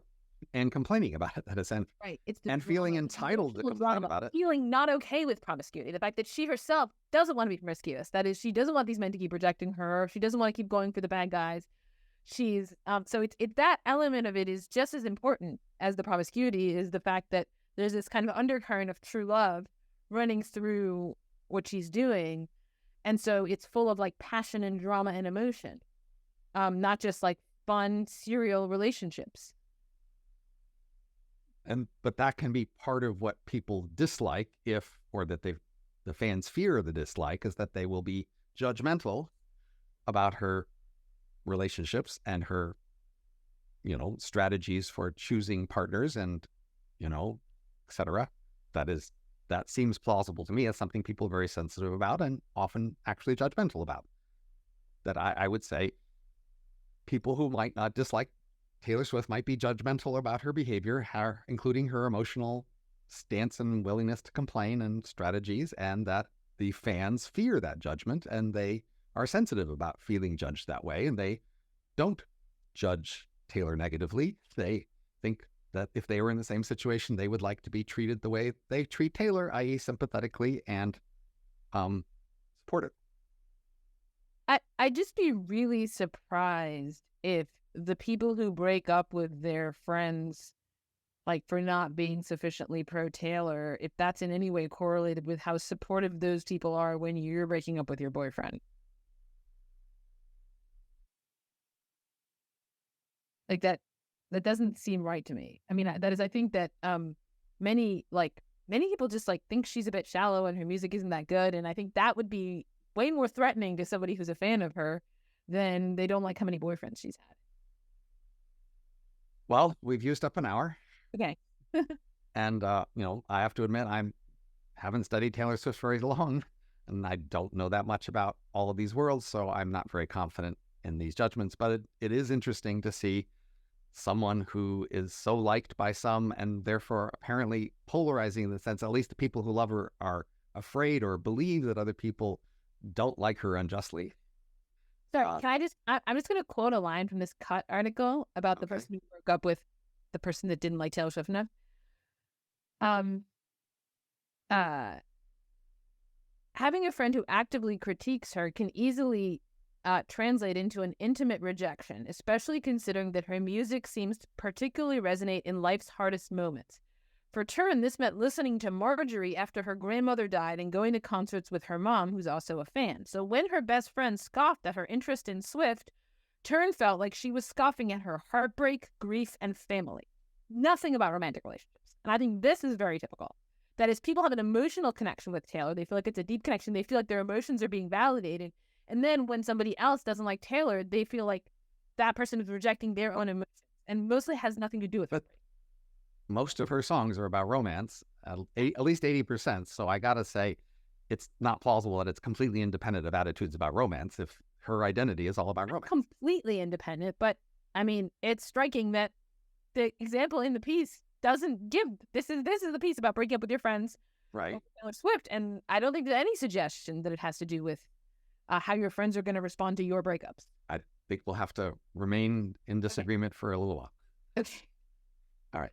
And complaining about it, that is, and it's and feeling entitled to complain about it. Feeling not okay with promiscuity. The fact that she herself doesn't want to be promiscuous. That is, she doesn't want these men to keep rejecting her. She doesn't want to keep going for the bad guys. She's so it's that element of it is just as important as the promiscuity, is the fact that there's this kind of undercurrent of true love running through what she's doing, And so it's full of like passion and drama and emotion, not just like fun serial relationships. But that can be part of what people dislike, or that the fans fear the dislike, is that they will be judgmental about her relationships and her, strategies for choosing partners and, etc. That seems plausible to me as something people are very sensitive about and often actually judgmental about. That I would say people who might not dislike Taylor Swift might be judgmental about her behavior, including her emotional stance and willingness to complain and strategies, and that the fans fear that judgment and they are sensitive about feeling judged that way, and they don't judge Taylor negatively. They think that if they were in the same situation, they would like to be treated the way they treat Taylor, i.e. sympathetically and supportive. I'd just be really surprised if the people who break up with their friends, like for not being sufficiently pro-Taylor, if that's in any way correlated with how supportive those people are when you're breaking up with your boyfriend. Like that doesn't seem right to me. I mean, I think that many people just like think she's a bit shallow and her music isn't that good, and I think that would be way more threatening to somebody who's a fan of her than they don't like how many boyfriends she's had. Well, we've used up an hour. Okay. And, I have to admit, I haven't studied Taylor Swift very long, and I don't know that much about all of these worlds, so I'm not very confident in these judgments. But it is interesting to see someone who is so liked by some and therefore apparently polarizing in the sense, at least the people who love her are afraid or believe that other people don't like her unjustly. Sorry, I'm just going to quote a line from this Cut article about the person who broke up with the person that didn't like Taylor Swift enough. Having a friend who actively critiques her can easily translate into an intimate rejection, especially considering that her music seems to particularly resonate in life's hardest moments. For Turin, this meant listening to Marjorie after her grandmother died and going to concerts with her mom, who's also a fan. So when her best friend scoffed at her interest in Swift, Turin felt like she was scoffing at her heartbreak, grief, and family. Nothing about romantic relationships. And I think this is very typical. That is, people have an emotional connection with Taylor. They feel like it's a deep connection. They feel like their emotions are being validated. And then when somebody else doesn't like Taylor, they feel like that person is rejecting their own emotions. And mostly has nothing to do with it. Most of her songs are about romance, at least 80%. So I got to say, it's not plausible that it's completely independent of attitudes about romance if her identity is all about romance. Completely independent, but I mean, it's striking that the example in the piece doesn't give, this is the piece about breaking up with your friends. Right. Taylor Swift, and I don't think there's any suggestion that it has to do with how your friends are going to respond to your breakups. I think we'll have to remain in disagreement for a little while. Okay. All right.